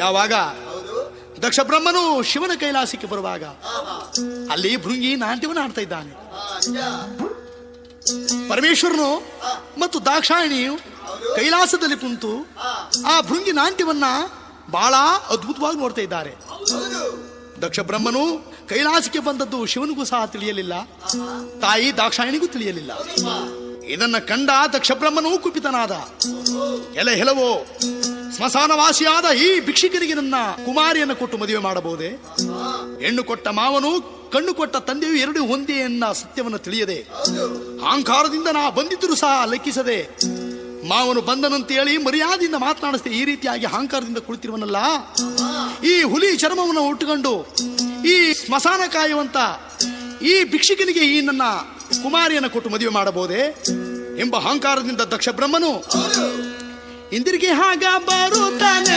ಯಾವಾಗ ದಕ್ಷ ಬ್ರಹ್ಮನು ಶಿವನ ಕೈಲಾಸಕ್ಕೆ ಬರುವಾಗ ಅಲ್ಲಿ ಭೃಂಗಿ ನಾಟ್ಯವನ್ನು ಆಡ್ತಾ ಇದ್ದಾನೆ. ಪರಮೇಶ್ವರನು ಮತ್ತು ದಾಕ್ಷಾಯಿಣಿಯು ಕೈಲಾಸದಲ್ಲಿ ಕುಂತು ಆ ಭೃಂಗಿ ನಾಟ್ಯವನ್ನ ಬಹಳ ಅದ್ಭುತವಾಗಿ ನೋಡ್ತಾ ಇದ್ದಾರೆ. ದಕ್ಷ ಬ್ರಹ್ಮನು ಕೈಲಾಸಕ್ಕೆ ಬಂದದ್ದು ಶಿವನಿಗೂ ಸಹ ತಿಳಿಯಲಿಲ್ಲ, ತಾಯಿ ದಾಕ್ಷಾಯಿಣಿಗೂ ತಿಳಿಯಲಿಲ್ಲ. ಇದನ್ನ ಕಂಡ ದಕ್ಷ ಬ್ರಹ್ಮನು ಕುಪಿತನಾದ. ಹೆಲವೋ, ಸ್ಮಶಾನವಾಸಿಯಾದ ಈ ಭಿಕ್ಷುಕನಿಗೆ ನನ್ನ ಕುಮಾರಿಯನ್ನು ಕೊಟ್ಟು ಮದುವೆ ಮಾಡಬಹುದೇ? ಹೆಣ್ಣು ಕೊಟ್ಟ ಮಾವನು ಕಣ್ಣು ಕೊಟ್ಟ ತಂದೆಯು ಎರಡು ಒಂದೇ ಎನ್ನ ಸತ್ಯವನ್ನು ತಿಳಿಯದೆ ಅಹಂಕಾರದಿಂದ ನಾ ಬಂದಿದ್ದರೂ ಸಹ ಲೆಕ್ಕಿಸದೆ ಮಾವನು ಬಂದನಂತೇಳಿ ಮರ್ಯಾದೆಯಿಂದ ಮಾತನಾಡಿಸ್ತೆ ಈ ರೀತಿಯಾಗಿ ಅಹಂಕಾರದಿಂದ ಕುಳಿತಿರುವನಲ್ಲ, ಈ ಹುಲಿ ಚರ್ಮವನ್ನು ಉಟ್ಟುಕೊಂಡು ಈ ಸ್ಮಶಾನ ಕಾಯುವಂತ ಈ ಭಿಕ್ಷುಕನಿಗೆ ಈ ನನ್ನ ಕುಮಾರಿಯನ್ನು ಕೊಟ್ಟು ಮದುವೆ ಮಾಡಬಹುದೇ ಎಂಬ ಅಹಂಕಾರದಿಂದ ದಕ್ಷ ಬ್ರಹ್ಮನು ಇಂದಿರಿಗೆ ಹಾಗ ಬರುತ್ತಾನೆ.